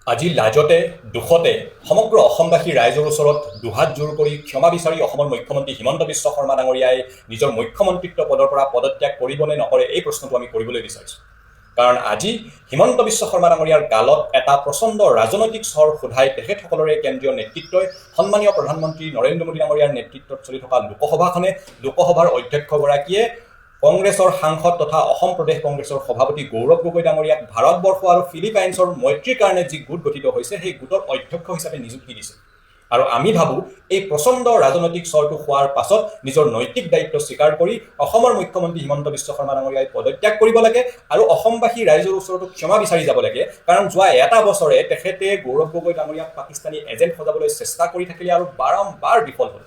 আজি লাজতে দুখতে সমগ্ৰ অসমবাসী ৰাইজৰ ওচৰত দুহাত জোৰ কৰি ক্ষমা বিচাৰি অসমৰ মুখ্যমন্ত্ৰী হিমন্ত বিশ্ব শৰ্মা ডাঙৰীয়াই নিজৰ মুখ্যমন্ত্ৰীত্ব পদৰ পৰা পদত্যাগ কৰিব নে নকৰে এই প্ৰশ্নটো আমি কৰিবলৈ বিচাৰিছোঁ। কাৰণ আজি হিমন্ত বিশ্ব শৰ্মা ডাঙৰীয়াৰ গালত এটা প্ৰচণ্ড ৰাজনৈতিক স্বৰ সোধাই তেখেতসকলৰে কেন্দ্ৰীয় নেতৃত্বই সন্মানীয় প্ৰধানমন্ত্ৰী নৰেন্দ্ৰ মোদী ডাঙৰীয়াৰ নেতৃত্বত চলি থকা লোকসভাৰ অধ্যক্ষগৰাকীয়ে কংগ্ৰেছৰ সাংসদ তথা অসম প্ৰদেশ কংগ্ৰেছৰ সভাপতি গৌৰৱ গগৈ ডাঙৰীয়াক ভাৰতবৰ্ষ আৰু ফিলিপাইনছৰ মৈত্ৰীৰ কাৰণে যি গোট গঠিত হৈছে সেই গোটৰ অধ্যক্ষ হিচাপে নিযুক্তি দিছে। আৰু আমি ভাবোঁ এই প্ৰচণ্ড ৰাজনৈতিক স্বৰটো হোৱাৰ পাছত নিজৰ নৈতিক দায়িত্ব স্বীকাৰ কৰি অসমৰ মুখ্যমন্ত্ৰী হিমন্ত বিশ্ব শৰ্মা ডাঙৰীয়াই পদত্যাগ কৰিব লাগে আৰু অসমবাসী ৰাইজৰ ওচৰতো ক্ষমা বিচাৰি যাব লাগে। কাৰণ যোৱা এটা বছৰে তেখেতে গৌৰৱ গগৈ ডাঙৰীয়াক পাকিস্তানী এজেণ্ট সজাবলৈ চেষ্টা কৰি থাকিলে আৰু বাৰম্বাৰ বিফল হ'ল।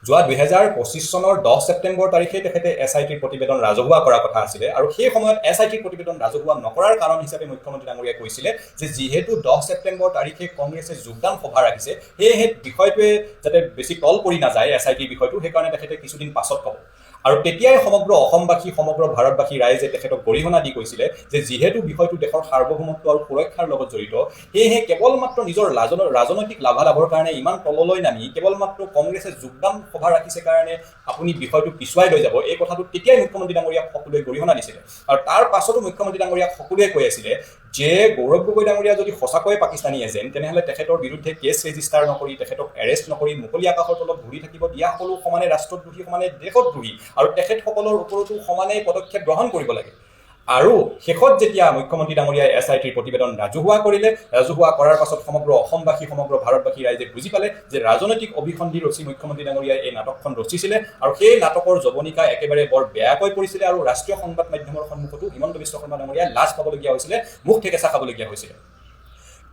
যোৱা 2025 চনৰ 10 ছেপ্টেম্বৰ তাৰিখে তেখেতে SITৰ প্ৰতিবেদন ৰাজহুৱা কৰাৰ কথা আছিলে আৰু সেই সময়ত SITৰ প্ৰতিবেদন ৰাজহুৱা নকৰাৰ কাৰণ হিচাপে মুখ্যমন্ত্ৰী ডাঙৰীয়াই কৈছিলে যে যিহেতু 10 ছেপ্টেম্বৰ তাৰিখে কংগ্ৰেছে যোগদান সভা ৰাখিছে সেয়েহে বিষয়টোৱে যাতে বেছি তল পৰি নাযায় SITৰ বিষয়টো, সেইকাৰণে তেখেতে কিছুদিন পাছত ক'ব। আৰু তেতিয়াই সমগ্ৰ অসমবাসী সমগ্ৰ ভাৰতবাসী ৰাইজে তেখেতক গৰিহণা দি কৈছিলে যে যিহেতু বিষয়টো দেশৰ সাৰ্বভৌমত্ব আৰু সুৰক্ষাৰ লগত জড়িত, সেয়েহে কেৱল মাত্ৰ নিজৰ ৰাজনৈতিক লাভালাভৰ কাৰণে ইমান তললৈ নামি কেৱল মাত্ৰ কংগ্ৰেছে যোগদান সভা ৰাখিছে কাৰণে আপুনি বিষয়টো পিছুৱাই লৈ যাব, এই কথাটো তেতিয়াই মুখ্যমন্ত্ৰী ডাঙৰীয়াক সকলোৱে গৰিহণা দিছিলে। আৰু তাৰ পাছতো মুখ্যমন্ত্ৰী ডাঙৰীয়াক সকলোৱে কৈ আছিলে যে গৌৰৱ গগৈ ডাঙৰীয়া যদি সঁচাকৈয়ে পাকিস্তানী এজেণ্ট তেনেহ'লে তেখেতৰ বিৰুদ্ধে কেছ ৰেজিষ্টাৰ নকৰি তেখেতক এৰেষ্ট নকৰি মুকলি আকাশৰ তলত ঘূৰি থাকিব দিয়া সকলো সমানে ৰাষ্ট্ৰদ্ৰোহী সমানে দেশদ্ৰোহী আৰু তেখেতসকলৰ ওপৰতো সমানেই পদক্ষেপ গ্ৰহণ কৰিব লাগে। আৰু শেষত যেতিয়া মুখ্যমন্ত্ৰী ডাঙৰীয়াই SITৰ প্ৰতিবেদন ৰাজহুৱা কৰিলে, ৰাজহুৱা কৰাৰ পাছত সমগ্ৰ অসমবাসী সমগ্ৰ ভাৰতবাসী ৰাইজে বুজি পালে যে ৰাজনৈতিক অভিসন্ধি ৰচি মুখ্যমন্ত্ৰী ডাঙৰীয়াই এই নাটকখন ৰচিছিলে আৰু সেই নাটকৰ জৱনিকা একেবাৰে বৰ বেয়াকৈ পৰিছিলে আৰু ৰাষ্ট্ৰীয় সংবাদ মাধ্যমৰ সন্মুখতো হিমন্ত বিশ্ব শৰ্মা ডাঙৰীয়াই লাজ পাবলগীয়া হৈছিলে, মুখ ঠেকেচা খাবলগীয়া হৈছিলে।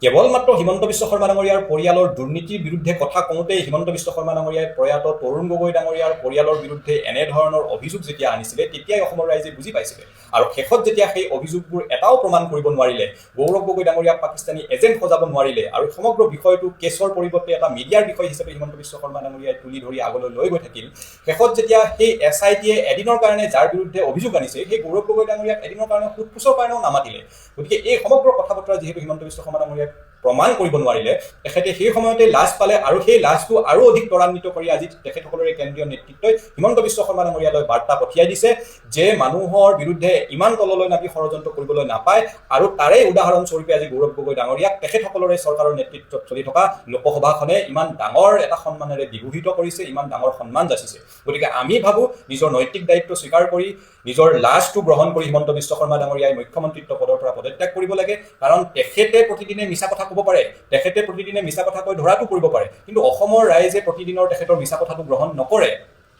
কেৱল মাত্ৰ হিমন্ত বিশ্ব শৰ্মা ডাঙৰীয়াৰ পৰিয়ালৰ দুৰ্নীতিৰ বিৰুদ্ধে কথা কওঁতেই হিমন্ত বিশ্ব শৰ্মা ডাঙৰীয়াই প্ৰয়াত তৰুণ গগৈ ডাঙৰীয়াৰ পৰিয়ালৰ বিৰুদ্ধে এনেধৰণৰ অভিযোগ যেতিয়া আনিছিলে তেতিয়াই অসমৰ ৰাইজে বুজি পাইছিলে। আৰু শেষত যেতিয়া সেই অভিযোগবোৰ এটাও প্ৰমাণ কৰিব নোৱাৰিলে, গৌৰৱ গগৈ ডাঙৰীয়াক পাকিস্তানী এজেণ্ট সজাব নোৱাৰিলে আৰু সমগ্ৰ বিষয়টো কেছৰ পৰিৱৰ্তে এটা মিডিয়াৰ বিষয় হিচাপে হিমন্ত বিশ্ব শৰ্মা ডাঙৰীয়াই তুলি ধৰি আগলৈ লৈ গৈ থাকিল, শেষত যেতিয়া সেই SITয়ে এদিনৰ কাৰণে যাৰ বিৰুদ্ধে অভিযোগ আনিছে সেই গৌৰৱ গগৈ ডাঙৰীয়াক এদিনৰ কাৰণে সোধপোছৰ কাৰণেও নামাতিলে। গতিকে এই সমগ্ৰ কথা বতৰা যিহেতু হিমন্ত বিশ্ব শৰ্মা ডাঙৰীয়াই প্ৰমাণ কৰিব নোৱাৰিলে, তেখেতে সেই সময়তে লাজ পালে আৰু সেই লাজটো আৰু অধিক ত্বৰান্বিত কৰি আজি তেখেতসকলৰে কেন্দ্ৰীয় নেতৃত্বই হিমন্ত বিশ্ব শৰ্মা ডাঙৰীয়ালৈ বাৰ্তা পঠিয়াই দিছে যে মানুহৰ বিৰুদ্ধে ইমান তললৈ নামি ষড়যন্ত্ৰ কৰিবলৈ নাপায়। আৰু তাৰে উদাহৰণস্বৰূপে আজি গৌৰৱ গগৈ ডাঙৰীয়াক তেখেতসকলৰে চৰকাৰৰ নেতৃত্বত চলি থকা লোকসভাখনে ইমান ডাঙৰ এটা সন্মানেৰে বিভূষিত কৰিছে, ইমান ডাঙৰ সন্মান যাচিছে। গতিকে আমি ভাবোঁ নিজৰ নৈতিক দায়িত্ব স্বীকাৰ কৰি নিজৰ লাজটো গ্ৰহণ কৰি হিমন্ত বিশ্ব শৰ্মা ডাঙৰীয়াই মুখ্যমন্ত্ৰীত্ব পদৰ পৰা পদত্যাগ কৰিব লাগে। কাৰণ তেখেতে প্ৰতিদিনে মিছা কথা ক'ব পাৰে, তেখেতে প্ৰতিদিনে মিছা কথা কৈ ধৰাটো কৰিব পাৰে, কিন্তু অসমৰ ৰাইজে প্ৰতিদিনৰ তেখেতৰ মিছা কথাটো গ্ৰহণ নকৰে।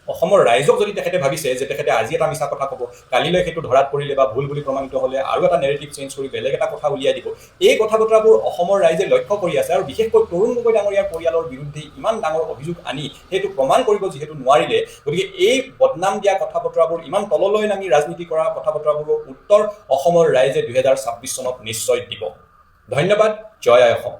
অসমৰ ৰাইজক যদি তেখেতে ভাবিছে যে তেখেতে আজি এটা মিছা কথা ক'ব, কালিলৈ সেইটো ধৰাত পৰিলে বা ভুল বুলি প্ৰমাণিত হ'লে আৰু এটা নেৰেটিভ চেঞ্জ কৰি বেলেগ এটা কথা উলিয়াই দিব, এই কথা বতৰাবোৰ অসমৰ ৰাইজে লক্ষ্য কৰি আছে। আৰু বিশেষকৈ তৰুণ গগৈ ডাঙৰীয়াৰ পৰিয়ালৰ বিৰুদ্ধে ইমান ডাঙৰ অভিযোগ আনি সেইটো প্ৰমাণ কৰিব যিহেতু নোৱাৰিলে, গতিকে এই বদনাম দিয়া কথা বতৰাবোৰ ইমান তললৈ নামি ৰাজনীতি কৰা কথা বতৰাবোৰৰ উত্তৰ অসমৰ ৰাইজে 2026 চনত নিশ্চয় দিব। ধন্যবাদ। জয় আই অসম।